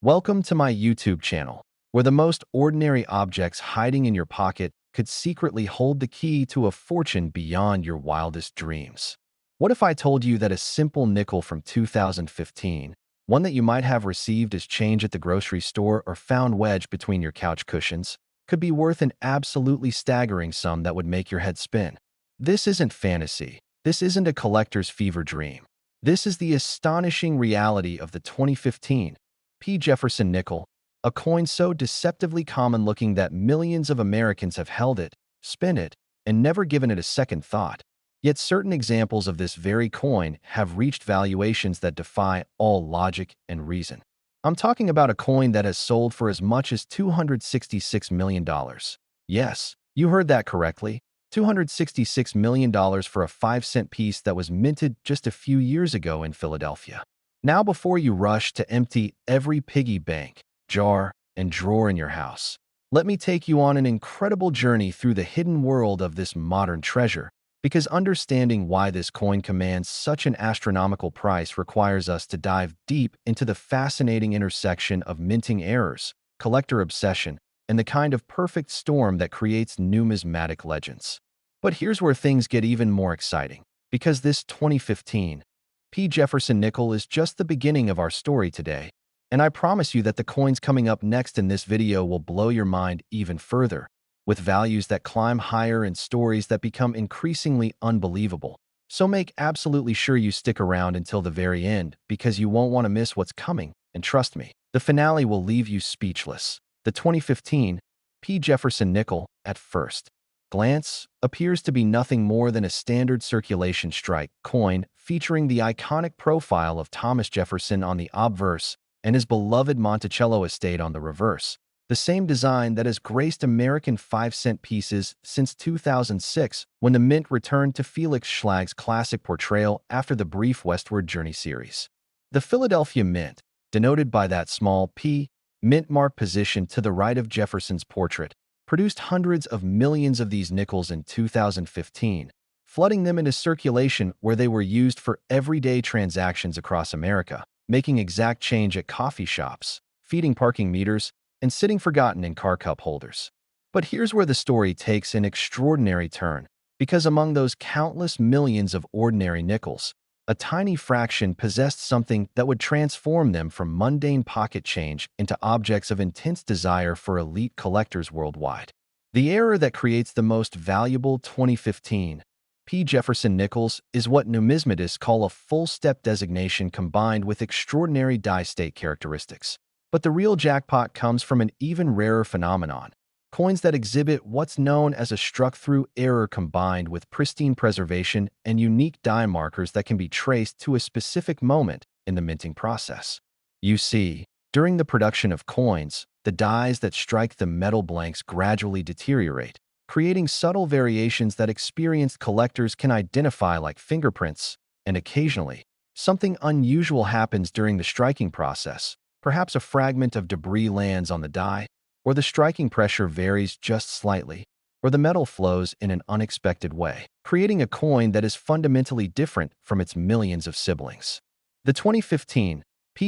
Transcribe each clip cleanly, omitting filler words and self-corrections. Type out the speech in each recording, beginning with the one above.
Welcome to my YouTube channel, where the most ordinary objects hiding in your pocket could secretly hold the key to a fortune beyond your wildest dreams. What if I told you that a simple nickel from 2015, one that you might have received as change at the grocery store or found wedged between your couch cushions, could be worth an absolutely staggering sum that would make your head spin? This isn't fantasy. This isn't a collector's fever dream. This is the astonishing reality of the 2015 Jefferson nickel, a coin so deceptively common-looking that millions of Americans have held it, spin it, and never given it a second thought. Yet certain examples of this very coin have reached valuations that defy all logic and reason. I'm talking about a coin that has sold for as much as $266 million. Yes, you heard that correctly. $266 million for a 5-cent piece that was minted just a few years ago in Philadelphia. Now, before you rush to empty every piggy bank, jar, and drawer in your house, let me take you on an incredible journey through the hidden world of this modern treasure, because understanding why this coin commands such an astronomical price requires us to dive deep into the fascinating intersection of minting errors, collector obsession, and the kind of perfect storm that creates numismatic legends. But here's where things get even more exciting, because this 2015 Jefferson nickel is just the beginning of our story today, and I promise you that the coins coming up next in this video will blow your mind even further, with values that climb higher and stories that become increasingly unbelievable. So make absolutely sure you stick around until the very end, because you won't want to miss what's coming, and trust me, the finale will leave you speechless. The 2015 Jefferson nickel, at first glance, appears to be nothing more than a standard circulation strike coin featuring the iconic profile of Thomas Jefferson on the obverse and his beloved Monticello estate on the reverse, the same design that has graced American 5-cent pieces since 2006, when the mint returned to Felix Schlag's classic portrayal after the brief Westward Journey series. The Philadelphia Mint, denoted by that small P mint mark positioned to the right of Jefferson's portrait, produced hundreds of millions of these nickels in 2015, flooding them into circulation where they were used for everyday transactions across America, making exact change at coffee shops, feeding parking meters, and sitting forgotten in car cup holders. But here's where the story takes an extraordinary turn, because among those countless millions of ordinary nickels, a tiny fraction possessed something that would transform them from mundane pocket change into objects of intense desire for elite collectors worldwide. The error that creates the most valuable 2015 Jefferson nickels is what numismatists call a full-step designation combined with extraordinary die-state characteristics. But the real jackpot comes from an even rarer phenomenon: coins that exhibit what's known as a struck-through error combined with pristine preservation and unique die markers that can be traced to a specific moment in the minting process. You see, during the production of coins, the dies that strike the metal blanks gradually deteriorate, creating subtle variations that experienced collectors can identify like fingerprints, and occasionally, something unusual happens during the striking process. Perhaps a fragment of debris lands on the die, or the striking pressure varies just slightly, or the metal flows in an unexpected way, creating a coin that is fundamentally different from its millions of siblings. The 2015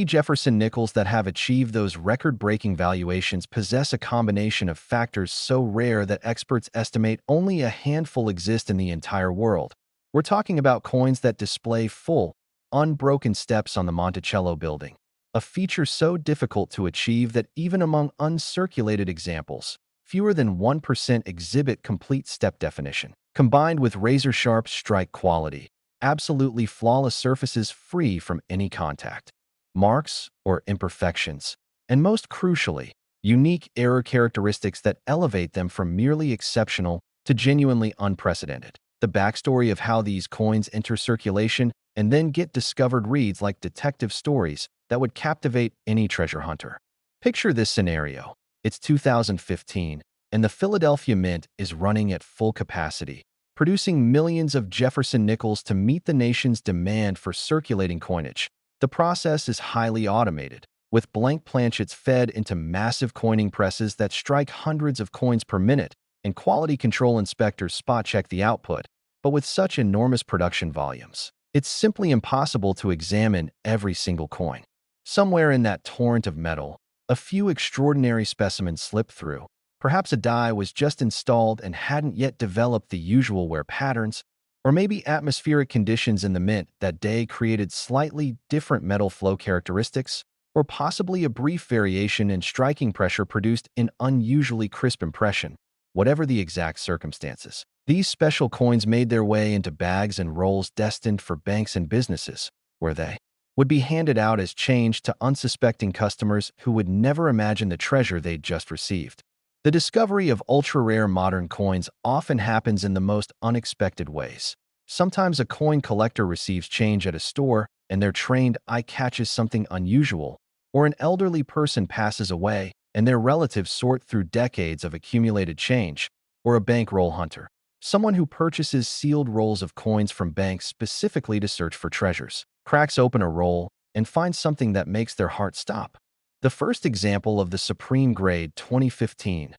Jefferson nickels that have achieved those record-breaking valuations possess a combination of factors so rare that experts estimate only a handful exist in the entire world. We're talking about coins that display full, unbroken steps on the Monticello building, a feature so difficult to achieve that even among uncirculated examples, fewer than 1% exhibit complete step definition, combined with razor-sharp strike quality, absolutely flawless surfaces free from any contact, marks, or imperfections, and most crucially, unique error characteristics that elevate them from merely exceptional to genuinely unprecedented. The backstory of how these coins enter circulation and then get discovered reads like detective stories that would captivate any treasure hunter. Picture this scenario. It's 2015, and the Philadelphia Mint is running at full capacity, producing millions of Jefferson nickels to meet the nation's demand for circulating coinage. The process is highly automated, with blank planchets fed into massive coining presses that strike hundreds of coins per minute, and quality control inspectors spot-check the output. But with such enormous production volumes, it's simply impossible to examine every single coin. Somewhere in that torrent of metal, a few extraordinary specimens slipped through. Perhaps a die was just installed and hadn't yet developed the usual wear patterns, or maybe atmospheric conditions in the mint that day created slightly different metal flow characteristics, or possibly a brief variation in striking pressure produced an unusually crisp impression. Whatever the exact circumstances, these special coins made their way into bags and rolls destined for banks and businesses, where they would be handed out as change to unsuspecting customers who would never imagine the treasure they'd just received. The discovery of ultra-rare modern coins often happens in the most unexpected ways. Sometimes a coin collector receives change at a store, and their trained eye catches something unusual, or an elderly person passes away, and their relatives sort through decades of accumulated change, or a bankroll hunter, someone who purchases sealed rolls of coins from banks specifically to search for treasures, cracks open a roll and finds something that makes their heart stop. The first example of the supreme grade 2015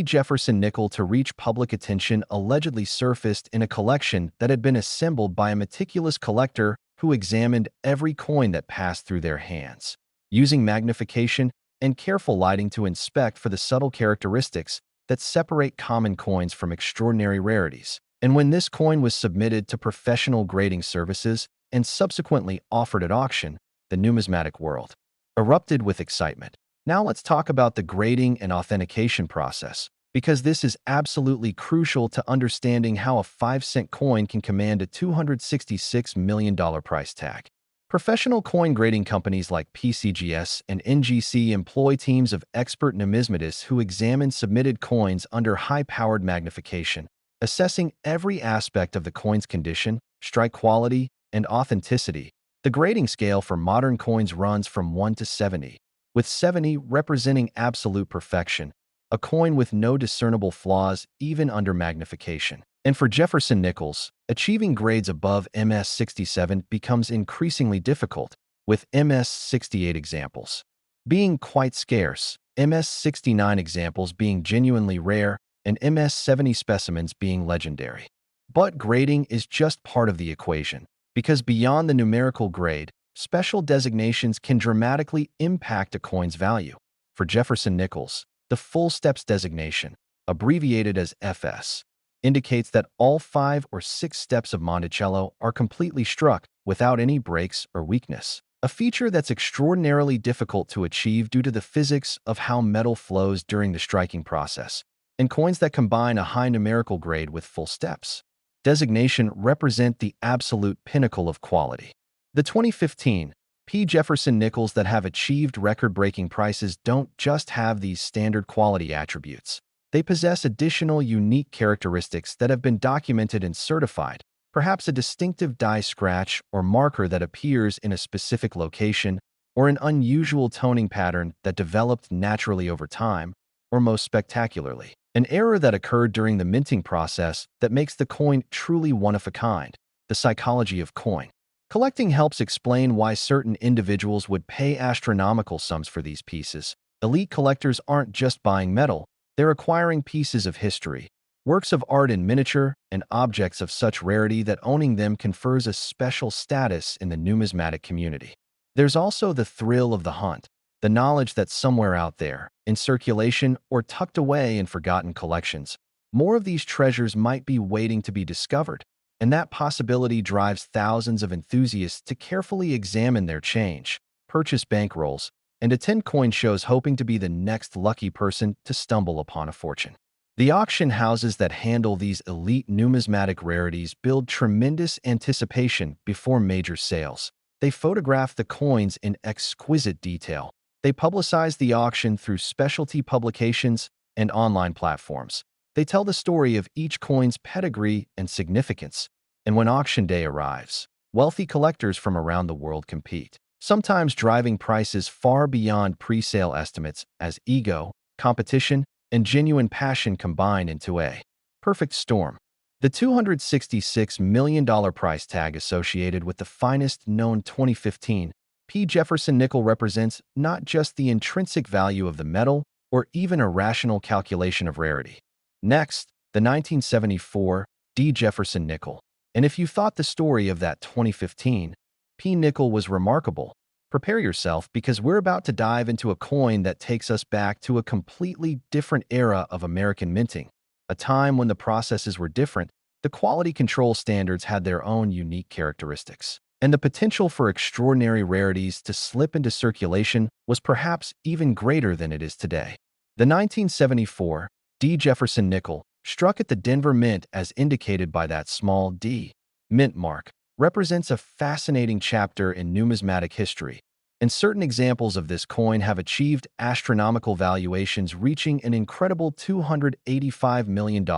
Jefferson nickel to reach public attention allegedly surfaced in a collection that had been assembled by a meticulous collector who examined every coin that passed through their hands, using magnification and careful lighting to inspect for the subtle characteristics that separate common coins from extraordinary rarities. And when this coin was submitted to professional grading services and subsequently offered at auction, the numismatic world erupted with excitement. Now let's talk about the grading and authentication process, because this is absolutely crucial to understanding how a 5-cent coin can command a $266 million price tag. Professional coin grading companies like PCGS and NGC employ teams of expert numismatists who examine submitted coins under high-powered magnification, assessing every aspect of the coin's condition, strike quality, and authenticity. The grading scale for modern coins runs from 1 to 70, with 70 representing absolute perfection, a coin with no discernible flaws even under magnification. And for Jefferson nickels, achieving grades above MS67 becomes increasingly difficult, with MS68 examples being quite scarce, MS69 examples being genuinely rare, and MS70 specimens being legendary. But grading is just part of the equation, because beyond the numerical grade, special designations can dramatically impact a coin's value. For Jefferson nickels, the full steps designation, abbreviated as FS, indicates that all 5 or 6 steps of Monticello are completely struck without any breaks or weakness, a feature that's extraordinarily difficult to achieve due to the physics of how metal flows during the striking process. And coins that combine a high numerical grade with full steps designation represent the absolute pinnacle of quality. The 2015 Jefferson nickels that have achieved record-breaking prices don't just have these standard quality attributes. They possess additional unique characteristics that have been documented and certified, perhaps a distinctive die scratch or marker that appears in a specific location, or an unusual toning pattern that developed naturally over time, or most spectacularly, an error that occurred during the minting process that makes the coin truly one of a kind. The psychology of coin collecting helps explain why certain individuals would pay astronomical sums for these pieces. Elite collectors aren't just buying metal, they're acquiring pieces of history, works of art in miniature, and objects of such rarity that owning them confers a special status in the numismatic community. There's also the thrill of the hunt, the knowledge that somewhere out there, in circulation or tucked away in forgotten collections, more of these treasures might be waiting to be discovered, and that possibility drives thousands of enthusiasts to carefully examine their change, purchase bankrolls, and attend coin shows hoping to be the next lucky person to stumble upon a fortune. The auction houses that handle these elite numismatic rarities build tremendous anticipation before major sales. They photograph the coins in exquisite detail. They publicize the auction through specialty publications and online platforms. They tell the story of each coin's pedigree and significance. And when auction day arrives, wealthy collectors from around the world compete, sometimes driving prices far beyond pre-sale estimates as ego, competition, and genuine passion combine into a perfect storm. The $266 million price tag associated with the finest known 2015 Jefferson nickel represents not just the intrinsic value of the metal or even a rational calculation of rarity. Next, the 1974 Jefferson nickel. And if you thought the story of that 2015 nickel was remarkable, Prepare yourself because we're about to dive into a coin that takes us back to a completely different era of American minting, a time when the processes were different, the quality control standards had their own unique characteristics, and the potential for extraordinary rarities to slip into circulation was perhaps even greater than it is today. The 1974 D. Jefferson nickel, struck at the Denver Mint as indicated by that small D mint mark, represents a fascinating chapter in numismatic history, and certain examples of this coin have achieved astronomical valuations reaching an incredible $285 million.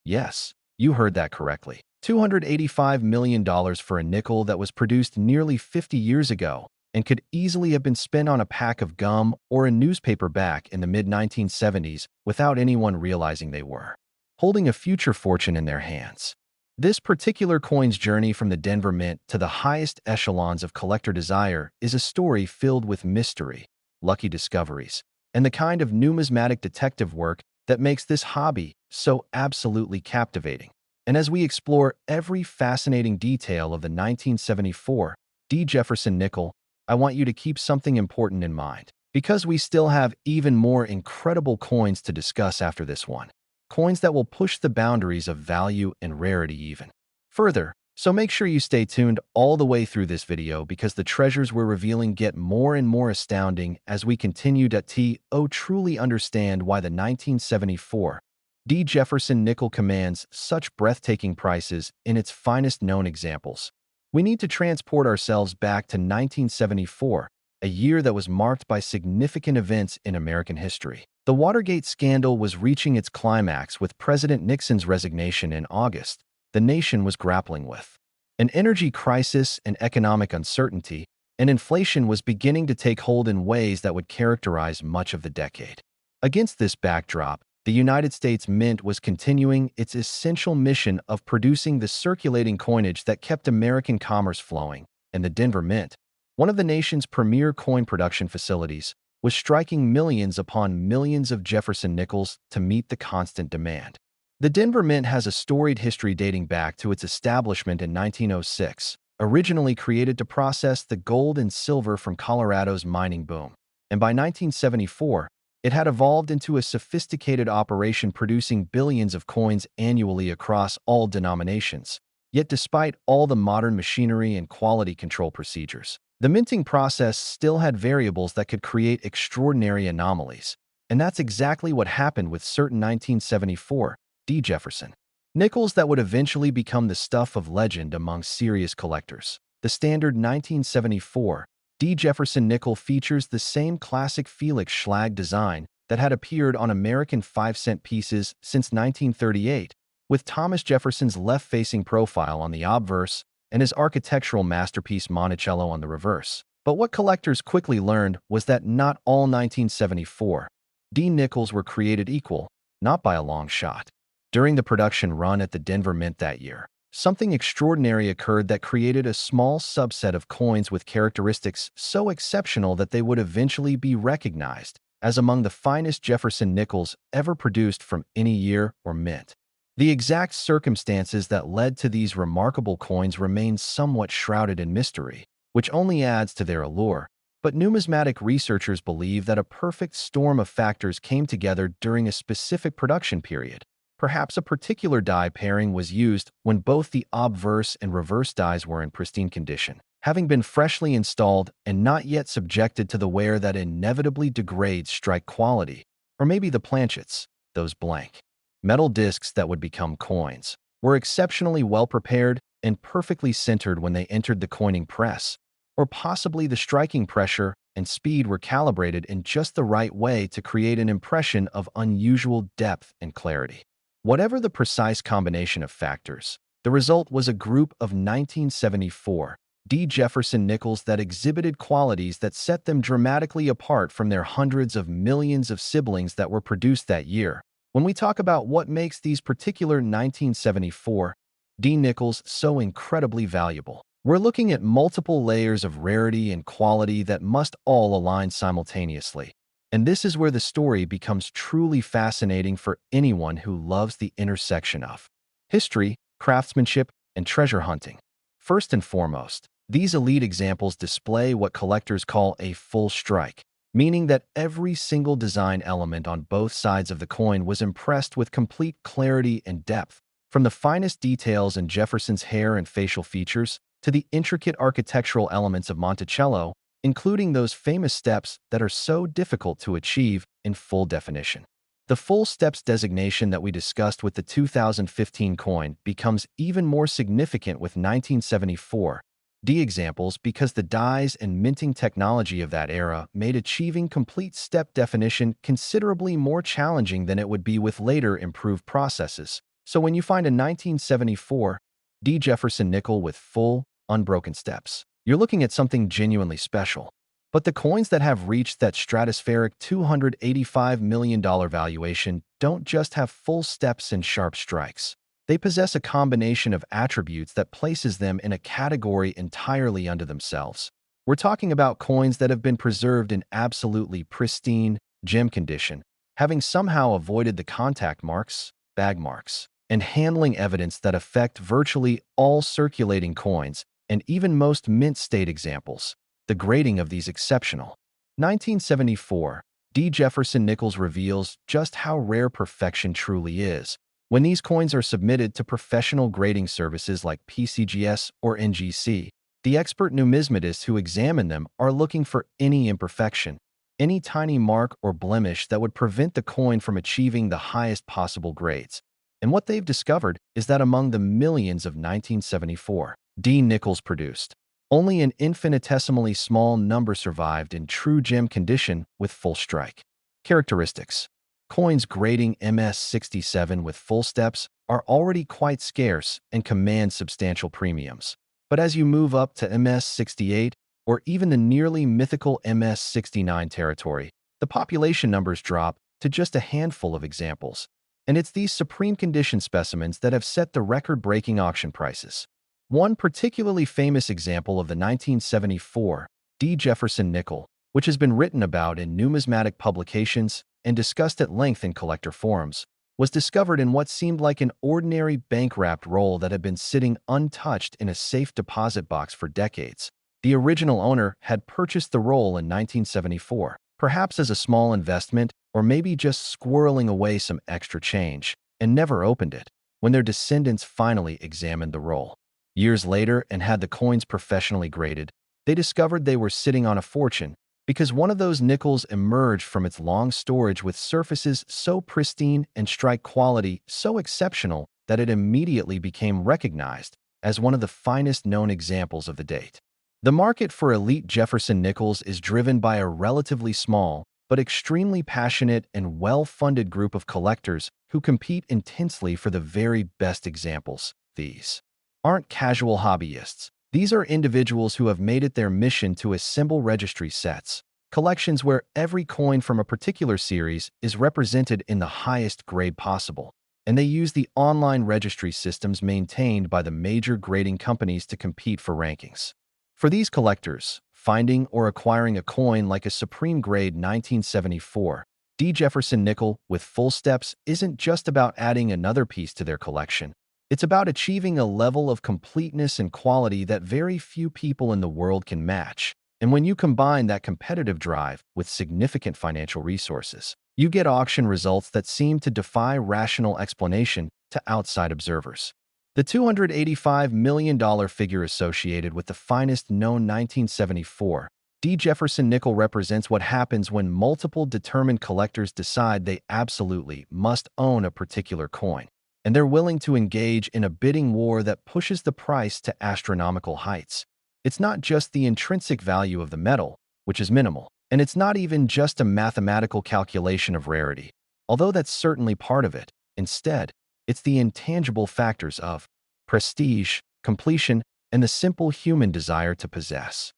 Yes, you heard that correctly. $285 million for a nickel that was produced nearly 50 years ago and could easily have been spent on a pack of gum or a newspaper back in the mid-1970s without anyone realizing they were holding a future fortune in their hands. This particular coin's journey from the Denver Mint to the highest echelons of collector desire is a story filled with mystery, lucky discoveries, and the kind of numismatic detective work that makes this hobby so absolutely captivating. And as we explore every fascinating detail of the 1974 D. Jefferson nickel, I want you to keep something important in mind, because we still have even more incredible coins to discuss after this one. Coins that will push the boundaries of value and rarity even further. So make sure you stay tuned all the way through this video because the treasures we're revealing get more and more astounding as we continue to truly understand why the 1974 D. Jefferson nickel commands such breathtaking prices in its finest known examples. We need to transport ourselves back to 1974, a year that was marked by significant events in American history. The Watergate scandal was reaching its climax with President Nixon's resignation in August. The nation was grappling with an energy crisis and economic uncertainty, and inflation was beginning to take hold in ways that would characterize much of the decade. Against this backdrop, the United States Mint was continuing its essential mission of producing the circulating coinage that kept American commerce flowing, and the Denver Mint, one of the nation's premier coin production facilities, was striking millions upon millions of Jefferson nickels to meet the constant demand. The Denver Mint has a storied history dating back to its establishment in 1906, originally created to process the gold and silver from Colorado's mining boom, and by 1974, it had evolved into a sophisticated operation producing billions of coins annually across all denominations. Yet despite all the modern machinery and quality control procedures, the minting process still had variables that could create extraordinary anomalies, and that's exactly what happened with certain 1974 D. Jefferson nickels that would eventually become the stuff of legend among serious collectors. The standard 1974 D. Jefferson nickel features the same classic Felix Schlag design that had appeared on American 5-cent pieces since 1938, with Thomas Jefferson's left-facing profile on the obverse and his architectural masterpiece Monticello on the reverse. But what collectors quickly learned was that not all 1974 D nickels were created equal, not by a long shot. During the production run at the Denver Mint that year, something extraordinary occurred that created a small subset of coins with characteristics so exceptional that they would eventually be recognized as among the finest Jefferson nickels ever produced from any year or mint. The exact circumstances that led to these remarkable coins remain somewhat shrouded in mystery, which only adds to their allure. But numismatic researchers believe that a perfect storm of factors came together during a specific production period. Perhaps a particular die pairing was used when both the obverse and reverse dies were in pristine condition, having been freshly installed and not yet subjected to the wear that inevitably degrades strike quality. Or maybe the planchets, those blank metal discs that would become coins, were exceptionally well prepared and perfectly centered when they entered the coining press. Or possibly the striking pressure and speed were calibrated in just the right way to create an impression of unusual depth and clarity. Whatever the precise combination of factors, the result was a group of 1974 D. Jefferson nickels that exhibited qualities that set them dramatically apart from their hundreds of millions of siblings that were produced that year. When we talk about what makes these particular 1974 D. nickels so incredibly valuable, we're looking at multiple layers of rarity and quality that must all align simultaneously. And this is where the story becomes truly fascinating for anyone who loves the intersection of history, craftsmanship, and treasure hunting. First and foremost, These elite examples display what collectors call a full strike, meaning that every single design element on both sides of the coin was impressed with complete clarity and depth, from the finest details in Jefferson's hair and facial features to the intricate architectural elements of Monticello, including those famous steps that are so difficult to achieve in full definition. The full steps designation that we discussed with the 2015 coin becomes even more significant with 1974 D examples because the dies and minting technology of that era made achieving complete step definition considerably more challenging than it would be with later improved processes. So when you find a 1974 D Jefferson nickel with full, unbroken steps, you're looking at something genuinely special. But the coins that have reached that stratospheric $285 million valuation don't just have full steps and sharp strikes. They possess a combination of attributes that places them in a category entirely unto themselves. We're talking about coins that have been preserved in absolutely pristine, gem condition, having somehow avoided the contact marks, bag marks, and handling evidence that affect virtually all circulating coins and even most mint state examples. The grading of these exceptional 1974 D. Jefferson nickels reveals just how rare perfection truly is. When these coins are submitted to professional grading services like PCGS or NGC, the expert numismatists who examine them are looking for any imperfection, any tiny mark or blemish that would prevent the coin from achieving the highest possible grades. And what they've discovered is that among the millions of 1974 D nickels produced, only an infinitesimally small number survived in true gem condition with full strike. Characteristics: coins grading MS67 with full steps are already quite scarce and command substantial premiums. But as you move up to MS68 or even the nearly mythical MS69 territory, the population numbers drop to just a handful of examples. And it's these supreme condition specimens that have set the record-breaking auction prices. One particularly famous example of the 1974 D. Jefferson nickel, which has been written about in numismatic publications and discussed at length in collector forums, was discovered in what seemed like an ordinary bank-wrapped roll that had been sitting untouched in a safe deposit box for decades. The original owner had purchased the roll in 1974, perhaps as a small investment or maybe just squirreling away some extra change, and never opened it when their descendants finally examined the roll. Years later, and had the coins professionally graded, they discovered they were sitting on a fortune because one of those nickels emerged from its long storage with surfaces so pristine and strike quality so exceptional that it immediately became recognized as one of the finest known examples of the date. The market for elite Jefferson nickels is driven by a relatively small but extremely passionate and well-funded group of collectors who compete intensely for the very best examples. These aren't casual hobbyists. These are individuals who have made it their mission to assemble registry sets, collections where every coin from a particular series is represented in the highest grade possible, and they use the online registry systems maintained by the major grading companies to compete for rankings. For these collectors, finding or acquiring a coin like a Supreme Grade 1974 D. Jefferson nickel with full steps isn't just about adding another piece to their collection. It's about achieving a level of completeness and quality that very few people in the world can match. And when you combine that competitive drive with significant financial resources, you get auction results that seem to defy rational explanation to outside observers. The $285 million figure associated with the finest known 1974 D. Jefferson nickel represents what happens when multiple determined collectors decide they absolutely must own a particular coin, and they're willing to engage in a bidding war that pushes the price to astronomical heights. It's not just the intrinsic value of the metal, which is minimal, and it's not even just a mathematical calculation of rarity, although that's certainly part of it. Instead, it's the intangible factors of prestige, completion, and the simple human desire to possess.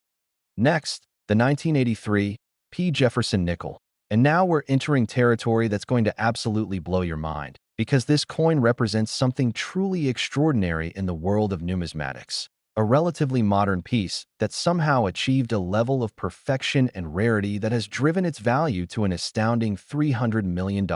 Next, the 1983 P. Jefferson nickel. And now we're entering territory that's going to absolutely blow your mind, because this coin represents something truly extraordinary in the world of numismatics. A relatively modern piece that somehow achieved a level of perfection and rarity that has driven its value to an astounding $300 million,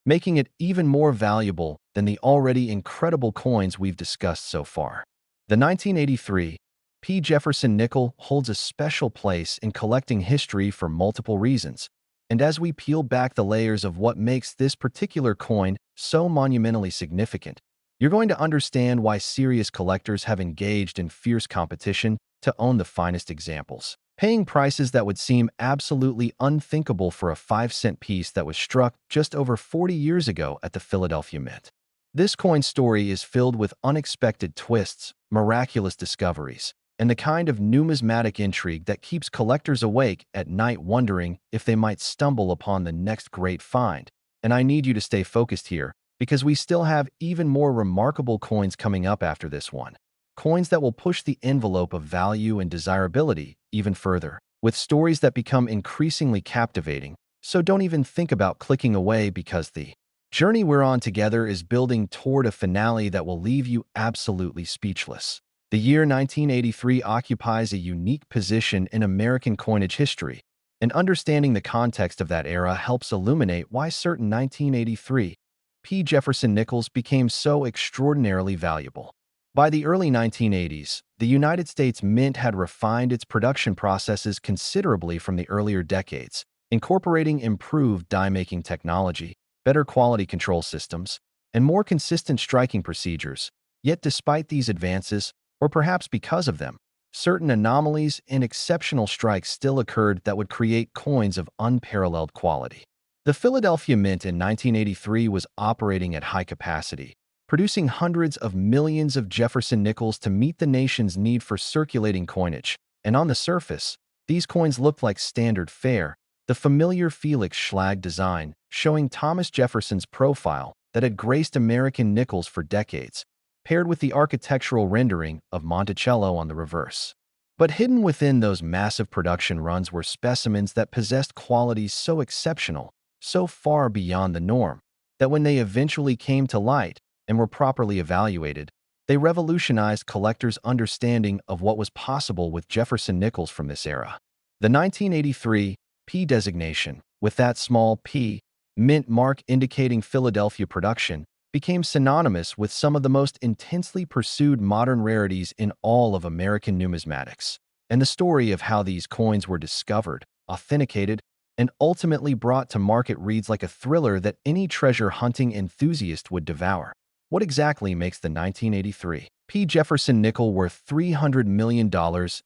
making it even more valuable than the already incredible coins we've discussed so far. The 1983 P. Jefferson nickel holds a special place in collecting history for multiple reasons. And as we peel back the layers of what makes this particular coin so monumentally significant, you're going to understand why serious collectors have engaged in fierce competition to own the finest examples, paying prices that would seem absolutely unthinkable for a 5-cent piece that was struck just over 40 years ago at the Philadelphia Mint. This coin story is filled with unexpected twists, miraculous discoveries, and the kind of numismatic intrigue that keeps collectors awake at night wondering if they might stumble upon the next great find. And I need you to stay focused here, because we still have even more remarkable coins coming up after this one. Coins that will push the envelope of value and desirability even further, with stories that become increasingly captivating. So don't even think about clicking away, because the journey we're on together is building toward a finale that will leave you absolutely speechless. The year 1983 occupies a unique position in American coinage history, and understanding the context of that era helps illuminate why certain 1983 P. Jefferson nickels became so extraordinarily valuable. By the early 1980s, the United States Mint had refined its production processes considerably from the earlier decades, incorporating improved die-making technology, better quality control systems, and more consistent striking procedures. Yet despite these advances, or perhaps because of them, certain anomalies and exceptional strikes still occurred that would create coins of unparalleled quality. The Philadelphia Mint in 1983 was operating at high capacity, producing hundreds of millions of Jefferson nickels to meet the nation's need for circulating coinage. And on the surface, these coins looked like standard fare, the familiar Felix Schlag design, showing Thomas Jefferson's profile that had graced American nickels for decades, paired with the architectural rendering of Monticello on the reverse. But hidden within those massive production runs were specimens that possessed qualities so exceptional, so far beyond the norm, that when they eventually came to light and were properly evaluated, they revolutionized collectors' understanding of what was possible with Jefferson nickels from this era. The 1983 P designation, with that small p mint mark indicating Philadelphia production, became synonymous with some of the most intensely pursued modern rarities in all of American numismatics. And the story of how these coins were discovered, authenticated, and ultimately brought to market reads like a thriller that any treasure-hunting enthusiast would devour. What exactly makes the 1983 P. Jefferson nickel worth $300 million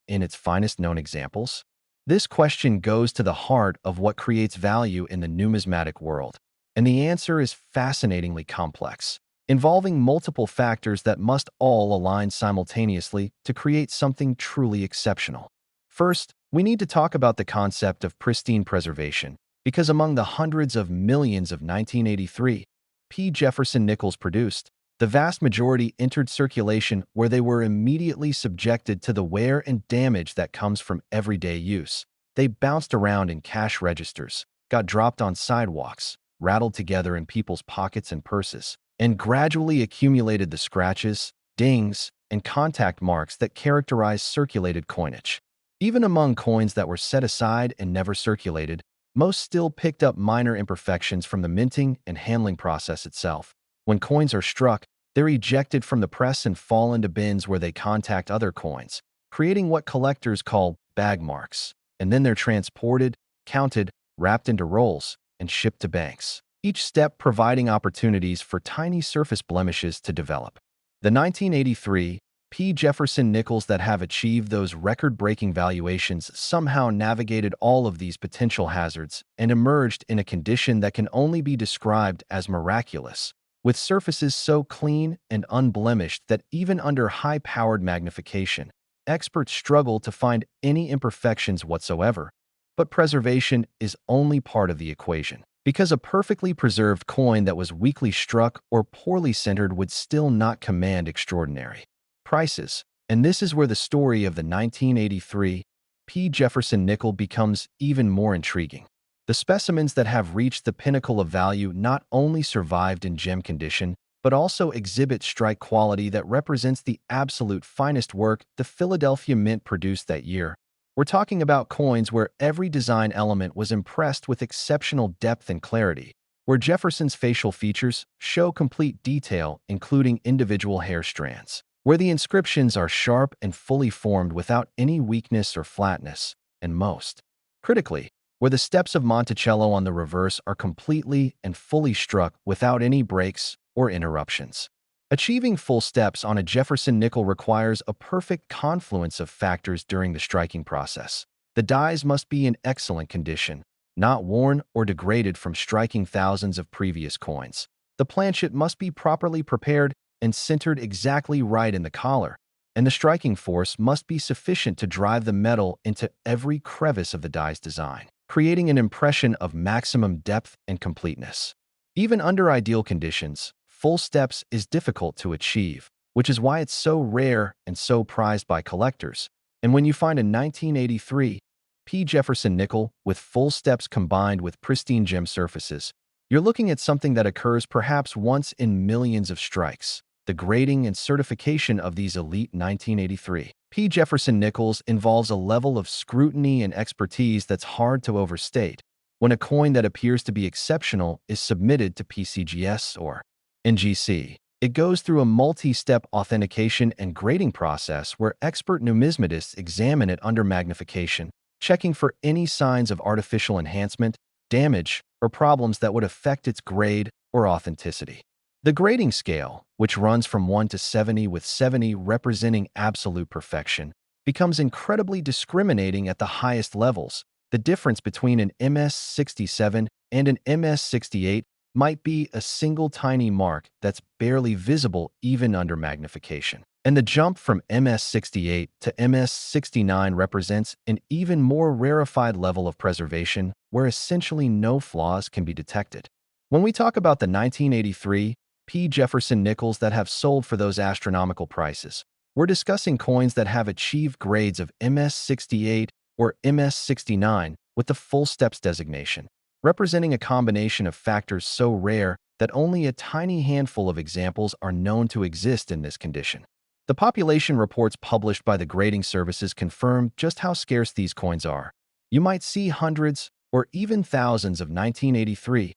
in its finest known examples? This question goes to the heart of what creates value in the numismatic world. And the answer is fascinatingly complex, involving multiple factors that must all align simultaneously to create something truly exceptional. First, we need to talk about the concept of pristine preservation, because among the hundreds of millions of 1983 P. Jefferson nickels produced, the vast majority entered circulation where they were immediately subjected to the wear and damage that comes from everyday use. They bounced around in cash registers, got dropped on sidewalks, rattled together in people's pockets and purses, and gradually accumulated the scratches, dings, and contact marks that characterize circulated coinage. Even among coins that were set aside and never circulated, most still picked up minor imperfections from the minting and handling process itself. When coins are struck, they're ejected from the press and fall into bins where they contact other coins, creating what collectors call bag marks. And then they're transported, counted, wrapped into rolls, and shipped to banks, each step providing opportunities for tiny surface blemishes to develop. The 1983 P. Jefferson nickels that have achieved those record-breaking valuations somehow navigated all of these potential hazards and emerged in a condition that can only be described as miraculous, with surfaces so clean and unblemished that even under high-powered magnification, experts struggle to find any imperfections whatsoever. But preservation is only part of the equation, because a perfectly preserved coin that was weakly struck or poorly centered would still not command extraordinary prices. And this is where the story of the 1983 P. Jefferson nickel becomes even more intriguing. The specimens that have reached the pinnacle of value not only survived in gem condition, but also exhibit strike quality that represents the absolute finest work the Philadelphia Mint produced that year. We're talking about coins where every design element was impressed with exceptional depth and clarity, where Jefferson's facial features show complete detail, including individual hair strands, where the inscriptions are sharp and fully formed without any weakness or flatness, and most critically, where the steps of Monticello on the reverse are completely and fully struck without any breaks or interruptions. Achieving full steps on a Jefferson nickel requires a perfect confluence of factors during the striking process. The dies must be in excellent condition, not worn or degraded from striking thousands of previous coins. The planchet must be properly prepared and centered exactly right in the collar, and the striking force must be sufficient to drive the metal into every crevice of the die's design, creating an impression of maximum depth and completeness. Even under ideal conditions, full steps is difficult to achieve, which is why it's so rare and so prized by collectors. And when you find a 1983 P. Jefferson nickel with full steps combined with pristine gem surfaces, you're looking at something that occurs perhaps once in millions of strikes. The grading and certification of these elite 1983 P. Jefferson nickels involves a level of scrutiny and expertise that's hard to overstate. When a coin that appears to be exceptional is submitted to PCGS or NGC, it goes through a multi-step authentication and grading process where expert numismatists examine it under magnification, checking for any signs of artificial enhancement, damage, or problems that would affect its grade or authenticity. The grading scale, which runs from 1 to 70 with 70 representing absolute perfection, becomes incredibly discriminating at the highest levels. The difference between an MS-67 and an MS-68 might be a single tiny mark that's barely visible even under magnification. And the jump from MS-68 to MS-69 represents an even more rarefied level of preservation where essentially no flaws can be detected. When we talk about the 1983 P. Jefferson nickels that have sold for those astronomical prices, we're discussing coins that have achieved grades of MS-68 or MS-69 with the full steps designation, representing a combination of factors so rare that only a tiny handful of examples are known to exist in this condition. The population reports published by the grading services confirm just how scarce these coins are. You might see hundreds or even thousands of 1983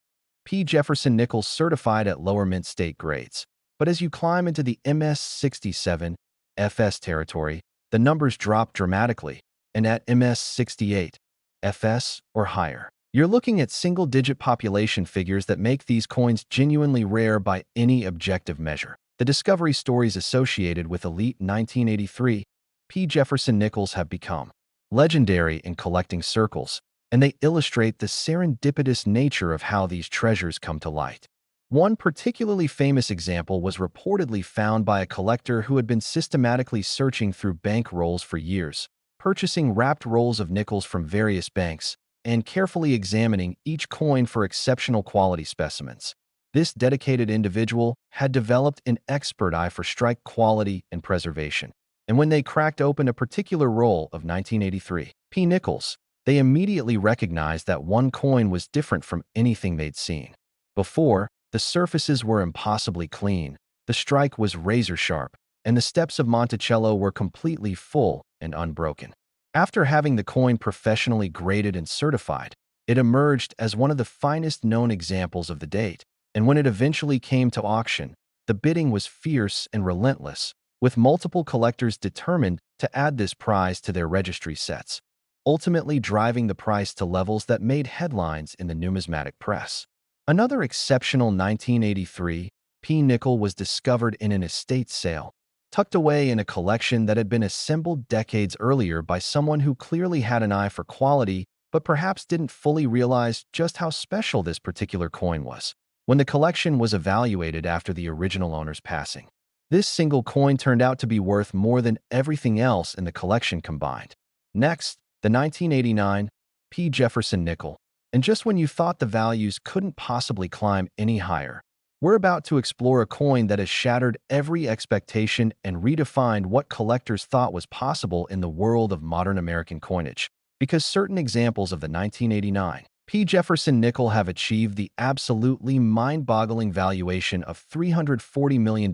P. Jefferson nickels certified at lower mint state grades. But as you climb into the MS-67 FS territory, the numbers drop dramatically, and at MS-68 FS or higher, you're looking at single-digit population figures that make these coins genuinely rare by any objective measure. The discovery stories associated with elite 1983 P. Jefferson nickels have become legendary in collecting circles, and they illustrate the serendipitous nature of how these treasures come to light. One particularly famous example was reportedly found by a collector who had been systematically searching through bank rolls for years, purchasing wrapped rolls of nickels from various banks, and carefully examining each coin for exceptional quality specimens. This dedicated individual had developed an expert eye for strike quality and preservation, and when they cracked open a particular roll of 1983 P. nickels, they immediately recognized that one coin was different from anything they'd seen before. The surfaces were impossibly clean, the strike was razor-sharp, and the steps of Monticello were completely full and unbroken. After having the coin professionally graded and certified, it emerged as one of the finest known examples of the date, and when it eventually came to auction, the bidding was fierce and relentless, with multiple collectors determined to add this prize to their registry sets, ultimately driving the price to levels that made headlines in the numismatic press. Another exceptional 1983 P. nickel was discovered in an estate sale, tucked away in a collection that had been assembled decades earlier by someone who clearly had an eye for quality but perhaps didn't fully realize just how special this particular coin was. When the collection was evaluated after the original owner's passing, this single coin turned out to be worth more than everything else in the collection combined. Next, the 1989 P. Jefferson nickel. And just when you thought the values couldn't possibly climb any higher, we're about to explore a coin that has shattered every expectation and redefined what collectors thought was possible in the world of modern American coinage. Because certain examples of the 1989 P. Jefferson nickel have achieved the absolutely mind-boggling valuation of $340 million,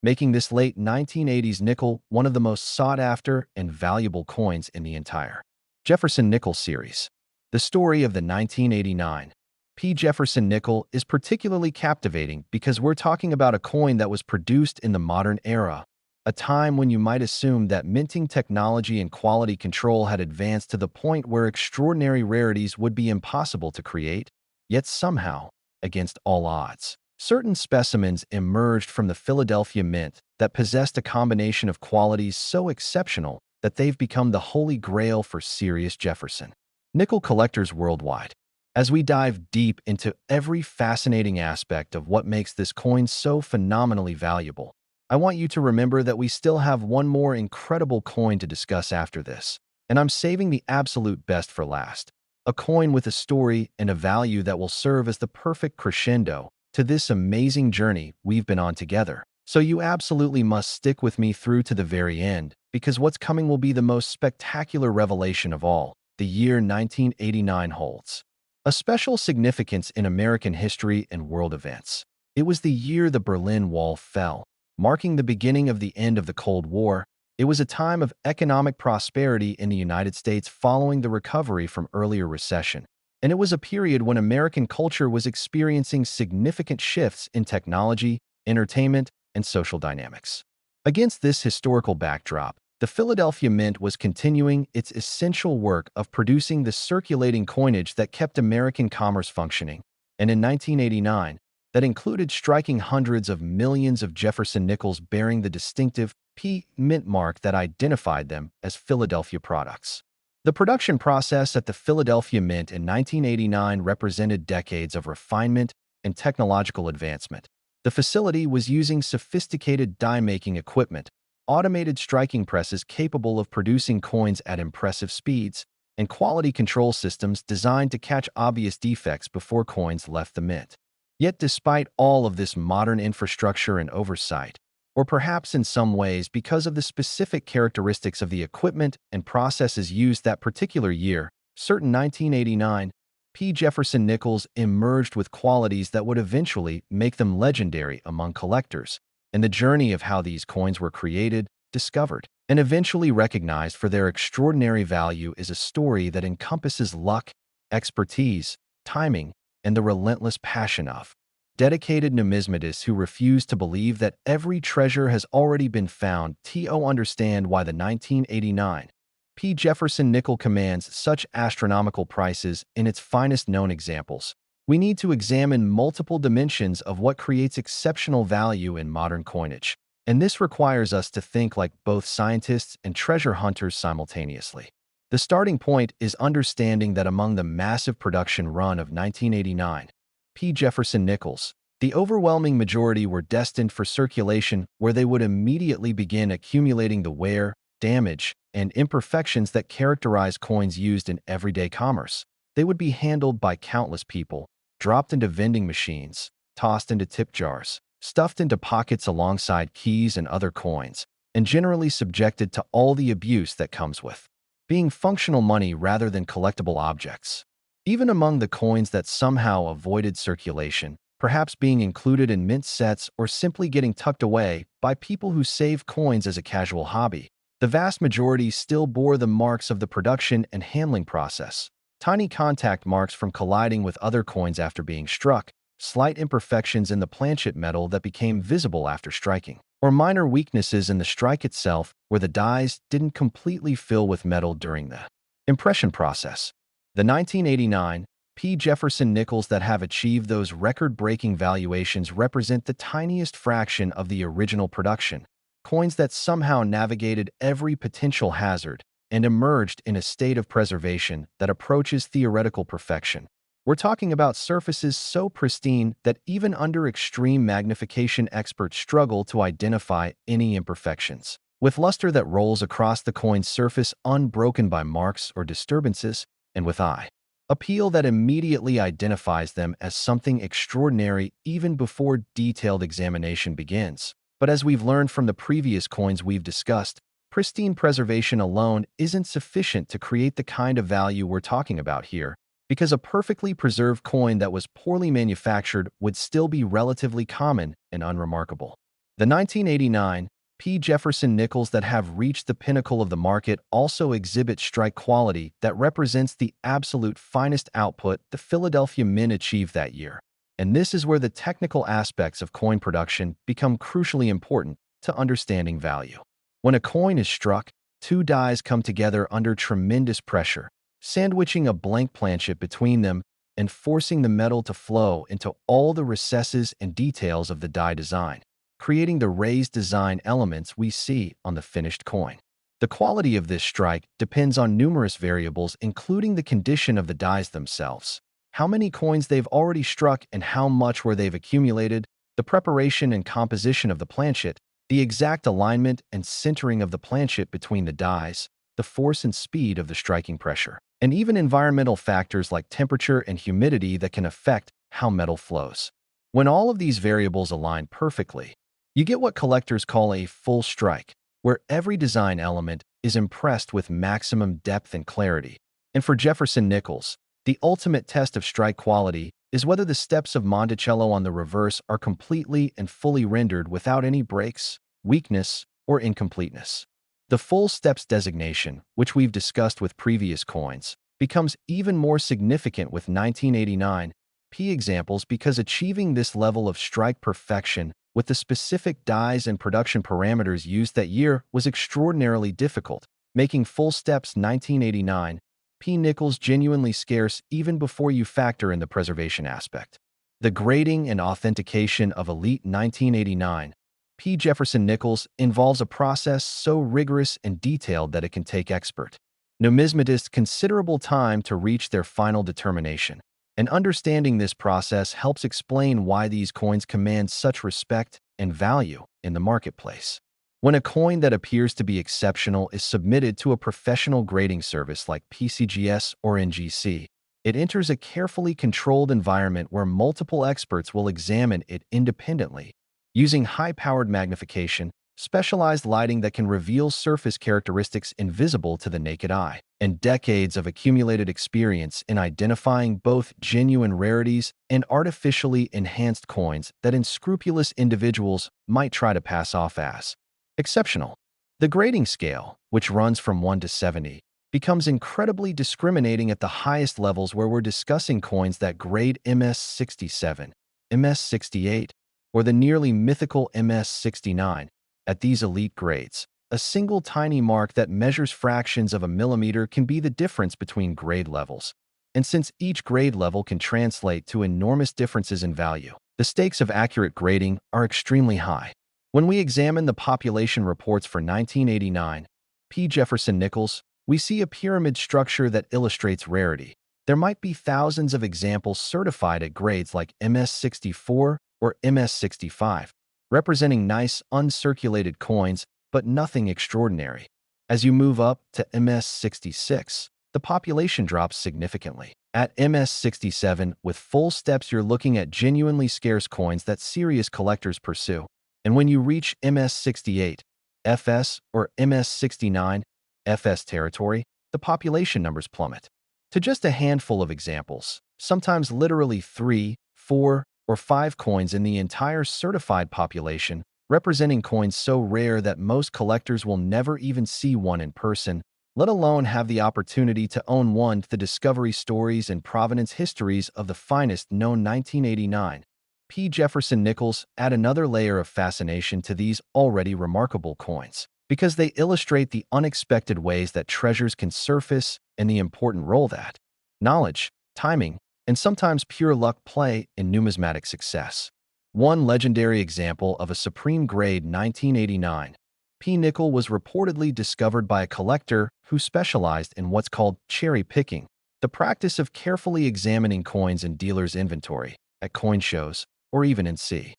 making this late 1980s nickel one of the most sought-after and valuable coins in the entire Jefferson nickel series. The story of the 1989 P. Jefferson nickel is particularly captivating because we're talking about a coin that was produced in the modern era, a time when you might assume that minting technology and quality control had advanced to the point where extraordinary rarities would be impossible to create. Yet somehow, against all odds, certain specimens emerged from the Philadelphia Mint that possessed a combination of qualities so exceptional that they've become the holy grail for serious Jefferson nickel collectors worldwide. As we dive deep into every fascinating aspect of what makes this coin so phenomenally valuable, I want you to remember that we still have one more incredible coin to discuss after this, and I'm saving the absolute best for last. A coin with a story and a value that will serve as the perfect crescendo to this amazing journey we've been on together. So you absolutely must stick with me through to the very end, because what's coming will be the most spectacular revelation of all. The year 1989 holds a special significance in American history and world events. It was the year the Berlin Wall fell, marking the beginning of the end of the Cold War. It was a time of economic prosperity in the United States following the recovery from earlier recession, and it was a period when American culture was experiencing significant shifts in technology, entertainment, and social dynamics. Against this historical backdrop, the Philadelphia Mint was continuing its essential work of producing the circulating coinage that kept American commerce functioning, and in 1989, that included striking hundreds of millions of Jefferson nickels bearing the distinctive P Mint mark that identified them as Philadelphia products. The production process at the Philadelphia Mint in 1989 represented decades of refinement and technological advancement. The facility was using sophisticated die-making equipment, automated striking presses capable of producing coins at impressive speeds, and quality control systems designed to catch obvious defects before coins left the mint. Yet despite all of this modern infrastructure and oversight, or perhaps in some ways because of the specific characteristics of the equipment and processes used that particular year, certain 1989 P. Jefferson nickels emerged with qualities that would eventually make them legendary among collectors, and the journey of how these coins were created, discovered, and eventually recognized for their extraordinary value is a story that encompasses luck, expertise, timing, and the relentless passion of dedicated numismatists who refuse to believe that every treasure has already been found. To understand why the 1989 P. Jefferson nickel commands such astronomical prices in its finest known examples, we need to examine multiple dimensions of what creates exceptional value in modern coinage, and this requires us to think like both scientists and treasure hunters simultaneously. The starting point is understanding that among the massive production run of 1989 P. Jefferson nickels, the overwhelming majority were destined for circulation where they would immediately begin accumulating the wear, damage, and imperfections that characterize coins used in everyday commerce. They would be handled by countless people, dropped into vending machines, tossed into tip jars, stuffed into pockets alongside keys and other coins, and generally subjected to all the abuse that comes with being functional money rather than collectible objects. Even among the coins that somehow avoided circulation, perhaps being included in mint sets or simply getting tucked away by people who save coins as a casual hobby, the vast majority still bore the marks of the production and handling process. Tiny contact marks from colliding with other coins after being struck, slight imperfections in the planchet metal that became visible after striking, or minor weaknesses in the strike itself where the dies didn't completely fill with metal during the impression process. The 1989 P. Jefferson nickels that have achieved those record-breaking valuations represent the tiniest fraction of the original production, coins that somehow navigated every potential hazard and emerged in a state of preservation that approaches theoretical perfection. We're talking about surfaces so pristine that even under extreme magnification experts struggle to identify any imperfections, with luster that rolls across the coin's surface unbroken by marks or disturbances, and with eye appeal that immediately identifies them as something extraordinary even before detailed examination begins. But as we've learned from the previous coins we've discussed, pristine preservation alone isn't sufficient to create the kind of value we're talking about here, because a perfectly preserved coin that was poorly manufactured would still be relatively common and unremarkable. The 1989 P. Jefferson nickels that have reached the pinnacle of the market also exhibit strike quality that represents the absolute finest output the Philadelphia Mint achieved that year. And this is where the technical aspects of coin production become crucially important, to understanding value. When a coin is struck, two dies come together under tremendous pressure, sandwiching a blank planchet between them and forcing the metal to flow into all the recesses and details of the die design, creating the raised design elements we see on the finished coin. The quality of this strike depends on numerous variables, including the condition of the dies themselves, how many coins they've already struck and how much where they've accumulated, the preparation and composition of the planchet, the exact alignment and centering of the planchet between the dies, the force and speed of the striking pressure, and even environmental factors like temperature and humidity that can affect how metal flows. When all of these variables align perfectly, you get what collectors call a full strike, where every design element is impressed with maximum depth and clarity. And for Jefferson nickels, the ultimate test of strike quality is whether the steps of Monticello on the reverse are completely and fully rendered without any breaks, weakness, or incompleteness. The full steps designation, which we've discussed with previous coins, becomes even more significant with 1989 P examples because achieving this level of strike perfection with the specific dies and production parameters used that year was extraordinarily difficult, making full steps 1989 P nickels genuinely scarce even before you factor in the preservation aspect. The grading and authentication of elite 1989 P Jefferson nickels involves a process so rigorous and detailed that it can take expert numismatists considerable time to reach their final determination. And understanding this process helps explain why these coins command such respect and value in the marketplace. When a coin that appears to be exceptional is submitted to a professional grading service like PCGS or NGC, it enters a carefully controlled environment where multiple experts will examine it independently, using high-powered magnification, specialized lighting that can reveal surface characteristics invisible to the naked eye, and decades of accumulated experience in identifying both genuine rarities and artificially enhanced coins that unscrupulous individuals might try to pass off as exceptional. The grading scale, which runs from 1 to 70, becomes incredibly discriminating at the highest levels where we're discussing coins that grade MS67, MS68, or the nearly mythical MS69. At these elite grades, a single tiny mark that measures fractions of a millimeter can be the difference between grade levels. And since each grade level can translate to enormous differences in value, the stakes of accurate grading are extremely high. When we examine the population reports for 1989 P. Jefferson nickels, we see a pyramid structure that illustrates rarity. There might be thousands of examples certified at grades like MS64 or MS65, representing nice, uncirculated coins, but nothing extraordinary. As you move up to MS66, the population drops significantly. At MS67, with full steps, you're looking at genuinely scarce coins that serious collectors pursue. And when you reach MS68, FS, or MS69, FS territory, the population numbers plummet to just a handful of examples, sometimes literally 3, 4, or 5 coins in the entire certified population, representing coins so rare that most collectors will never even see one in person, let alone have the opportunity to own one. The discovery stories and provenance histories of the finest known 1989 P. Jefferson nickels add another layer of fascination to these already remarkable coins, because they illustrate the unexpected ways that treasures can surface and the important role that knowledge, timing, and sometimes pure luck play in numismatic success. One legendary example of a supreme grade 1989 P nickel was reportedly discovered by a collector who specialized in what's called cherry picking, the practice of carefully examining coins in dealers' inventory, at coin shows, or even in sea.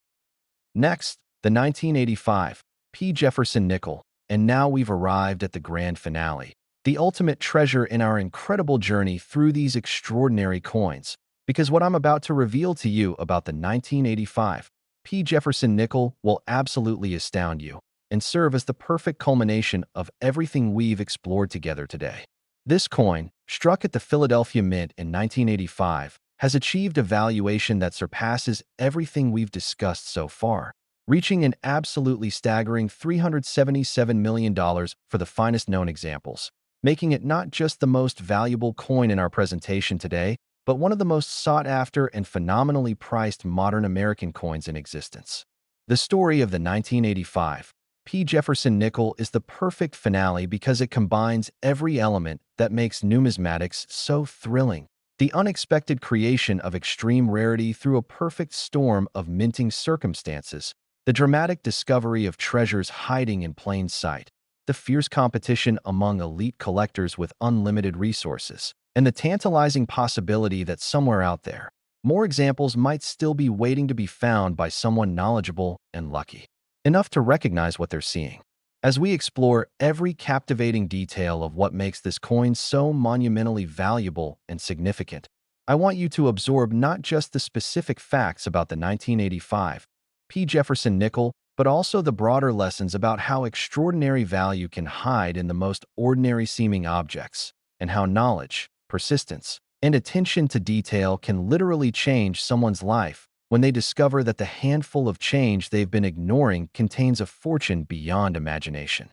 Next, the 1985 P. Jefferson nickel, and now we've arrived at the grand finale, the ultimate treasure in our incredible journey through these extraordinary coins, because what I'm about to reveal to you about the 1985 P. Jefferson nickel will absolutely astound you and serve as the perfect culmination of everything we've explored together today. This coin, struck at the Philadelphia Mint in 1985, has achieved a valuation that surpasses everything we've discussed so far, reaching an absolutely staggering $377 million for the finest known examples, making it not just the most valuable coin in our presentation today, but one of the most sought-after and phenomenally priced modern American coins in existence. The story of the 1985 P. Jefferson nickel is the perfect finale because it combines every element that makes numismatics so thrilling. The unexpected creation of extreme rarity through a perfect storm of minting circumstances, the dramatic discovery of treasures hiding in plain sight, the fierce competition among elite collectors with unlimited resources, and the tantalizing possibility that somewhere out there, more examples might still be waiting to be found by someone knowledgeable and lucky enough to recognize what they're seeing. As we explore every captivating detail of what makes this coin so monumentally valuable and significant, I want you to absorb not just the specific facts about the 1985 P. Jefferson nickel, but also the broader lessons about how extraordinary value can hide in the most ordinary-seeming objects, and how knowledge, persistence, and attention to detail can literally change someone's life when they discover that the handful of change they've been ignoring contains a fortune beyond imagination.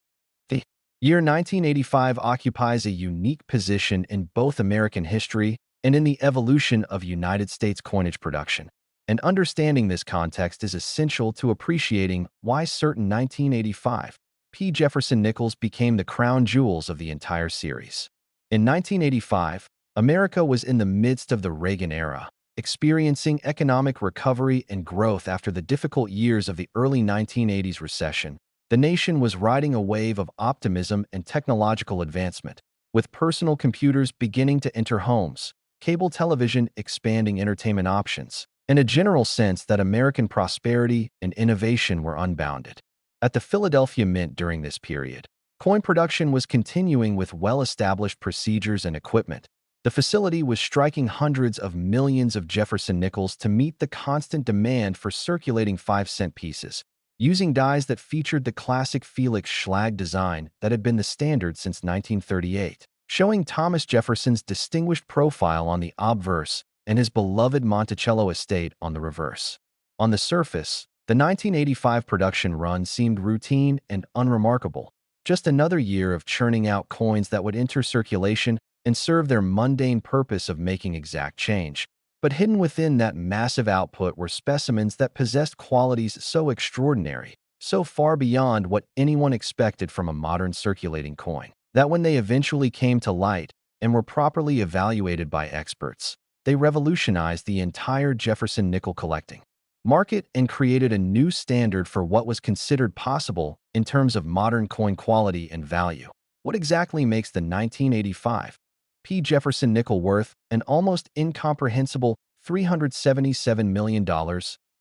The year 1985 occupies a unique position in both American history and in the evolution of United States coinage production. And understanding this context is essential to appreciating why certain 1985 P. Jefferson nickels became the crown jewels of the entire series. In 1985, America was in the midst of the Reagan era, experiencing economic recovery and growth after the difficult years of the early 1980s recession. The nation was riding a wave of optimism and technological advancement, with personal computers beginning to enter homes, cable television expanding entertainment options, and a general sense that American prosperity and innovation were unbounded. At the Philadelphia Mint during this period, coin production was continuing with well-established procedures and equipment. The facility was striking hundreds of millions of Jefferson nickels to meet the constant demand for circulating 5-cent pieces, using dies that featured the classic Felix Schlag design that had been the standard since 1938, showing Thomas Jefferson's distinguished profile on the obverse and his beloved Monticello estate on the reverse. On the surface, the 1985 production run seemed routine and unremarkable, just another year of churning out coins that would enter circulation and serve their mundane purpose of making exact change. But hidden within that massive output were specimens that possessed qualities so extraordinary, so far beyond what anyone expected from a modern circulating coin, that when they eventually came to light and were properly evaluated by experts, they revolutionized the entire Jefferson nickel collecting market and created a new standard for what was considered possible in terms of modern coin quality and value. What exactly makes the 1985 P. Jefferson nickel worth an almost incomprehensible $377 million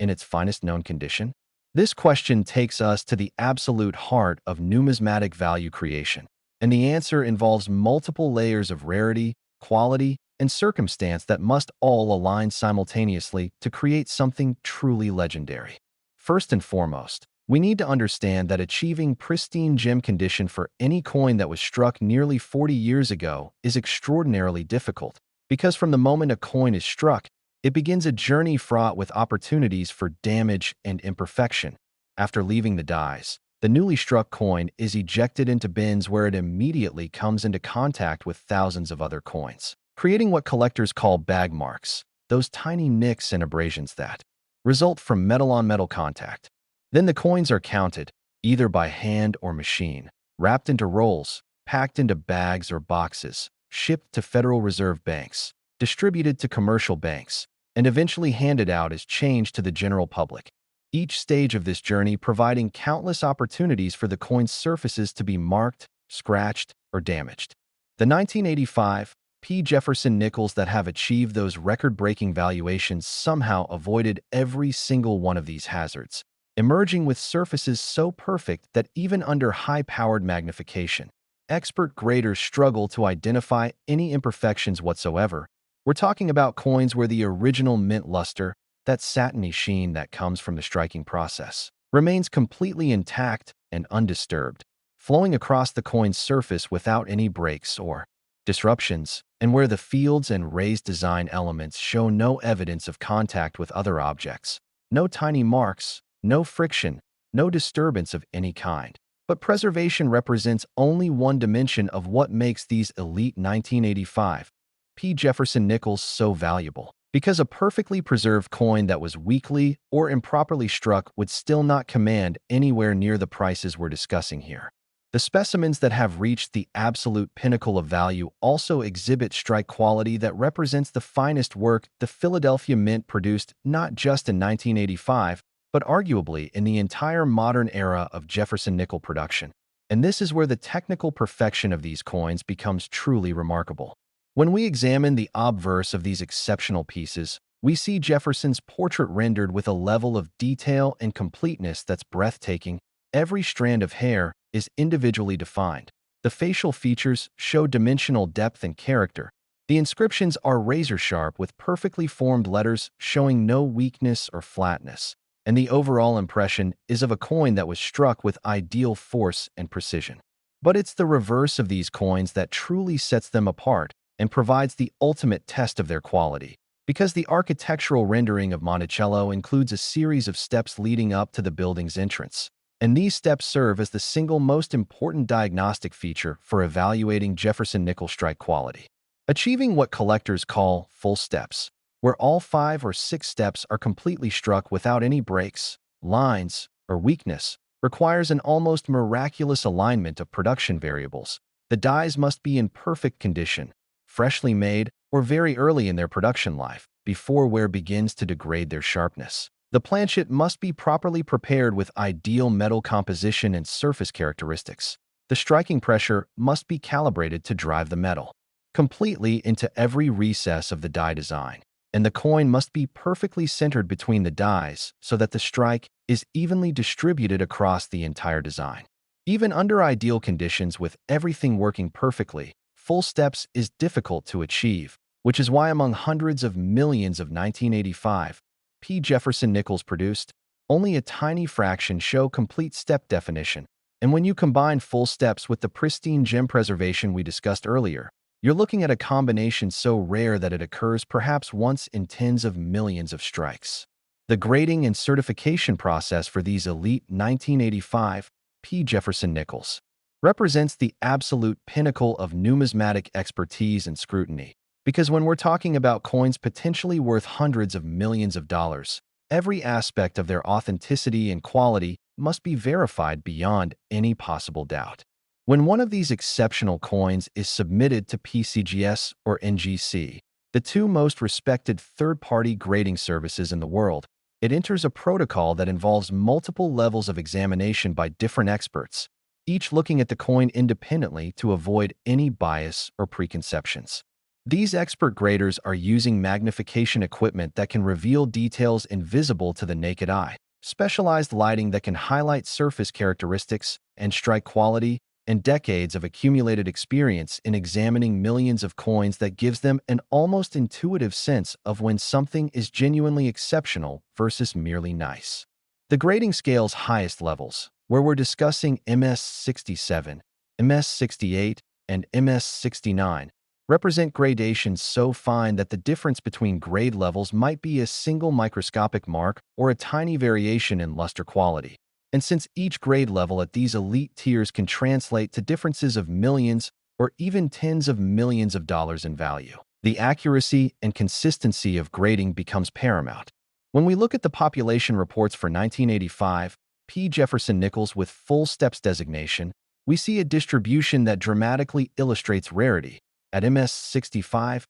in its finest known condition? This question takes us to the absolute heart of numismatic value creation, and the answer involves multiple layers of rarity, quality, and circumstance that must all align simultaneously to create something truly legendary. First and foremost, we need to understand that achieving pristine gem condition for any coin that was struck nearly 40 years ago is extraordinarily difficult, because from the moment a coin is struck, it begins a journey fraught with opportunities for damage and imperfection. After leaving the dies, the newly struck coin is ejected into bins where it immediately comes into contact with thousands of other coins, creating what collectors call bag marks, those tiny nicks and abrasions that result from metal-on-metal contact. Then the coins are counted, either by hand or machine, wrapped into rolls, packed into bags or boxes, shipped to Federal Reserve banks, distributed to commercial banks, and eventually handed out as change to the general public. Each stage of this journey providing countless opportunities for the coin's surfaces to be marked, scratched, or damaged. The 1985 P. Jefferson nickels that have achieved those record-breaking valuations somehow avoided every single one of these hazards, emerging with surfaces so perfect that even under high-powered magnification, expert graders struggle to identify any imperfections whatsoever. We're talking about coins where the original mint luster, that satiny sheen that comes from the striking process, remains completely intact and undisturbed, flowing across the coin's surface without any breaks or disruptions, and where the fields and raised design elements show no evidence of contact with other objects, no tiny marks, no friction, no disturbance of any kind. But preservation represents only one dimension of what makes these elite 1985 P. Jefferson nickels so valuable. because a perfectly preserved coin that was weakly or improperly struck would still not command anywhere near the prices we're discussing here. The specimens that have reached the absolute pinnacle of value also exhibit strike quality that represents the finest work the Philadelphia Mint produced not just in 1985, but arguably in the entire modern era of Jefferson nickel production. And this is where the technical perfection of these coins becomes truly remarkable. When we examine the obverse of these exceptional pieces, we see Jefferson's portrait rendered with a level of detail and completeness that's breathtaking. Every strand of hair is individually defined. The facial features show dimensional depth and character. The inscriptions are razor-sharp with perfectly formed letters showing no weakness or flatness. And the overall impression is of a coin that was struck with ideal force and precision. But it's the reverse of these coins that truly sets them apart and provides the ultimate test of their quality. Because the architectural rendering of Monticello includes a series of steps leading up to the building's entrance. And these steps serve as the single most important diagnostic feature for evaluating Jefferson nickel strike quality. Achieving what collectors call full steps, where all 5 or 6 steps are completely struck without any breaks, lines, or weakness, requires an almost miraculous alignment of production variables. The dies must be in perfect condition, freshly made, or very early in their production life, before wear begins to degrade their sharpness. The planchet must be properly prepared with ideal metal composition and surface characteristics. The striking pressure must be calibrated to drive the metal completely into every recess of the die design, and the coin must be perfectly centered between the dies so that the strike is evenly distributed across the entire design. Even under ideal conditions with everything working perfectly, full steps is difficult to achieve, which is why among hundreds of millions of 1985 P. Jefferson nickels produced, only a tiny fraction show complete step definition. And when you combine full steps with the pristine gem preservation we discussed earlier, you're looking at a combination so rare that it occurs perhaps once in tens of millions of strikes. The grading and certification process for these elite 1985 P. Jefferson nickels represents the absolute pinnacle of numismatic expertise and scrutiny. Because when we're talking about coins potentially worth hundreds of millions of dollars, every aspect of their authenticity and quality must be verified beyond any possible doubt. When one of these exceptional coins is submitted to PCGS or NGC, the two most respected third-party grading services in the world, it enters a protocol that involves multiple levels of examination by different experts, each looking at the coin independently to avoid any bias or preconceptions. These expert graders are using magnification equipment that can reveal details invisible to the naked eye, specialized lighting that can highlight surface characteristics and strike quality, and decades of accumulated experience in examining millions of coins that gives them an almost intuitive sense of when something is genuinely exceptional versus merely nice. The grading scale's highest levels, where we're discussing MS67, MS68, and MS69, represent gradations so fine that the difference between grade levels might be a single microscopic mark or a tiny variation in luster quality. And since each grade level at these elite tiers can translate to differences of millions or even tens of millions of dollars in value, the accuracy and consistency of grading becomes paramount. When we look at the population reports for 1985 P. Jefferson nickels with full steps designation, we see a distribution that dramatically illustrates rarity. At MS65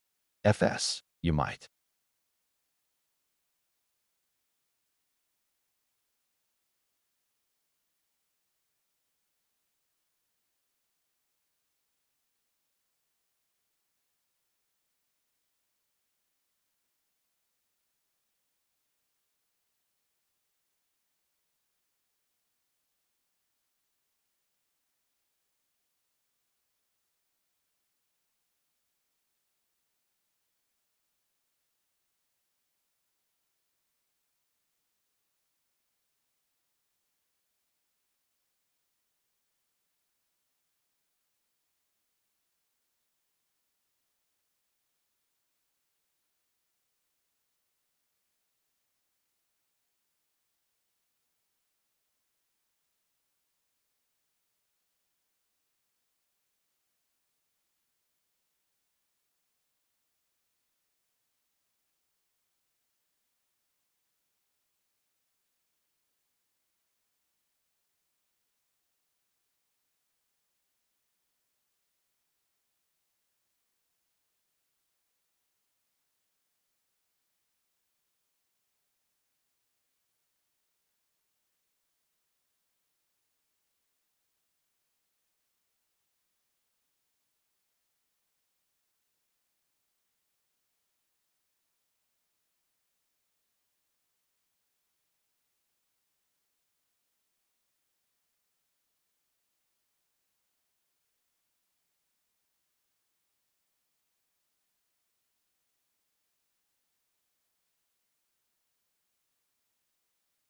FS, you might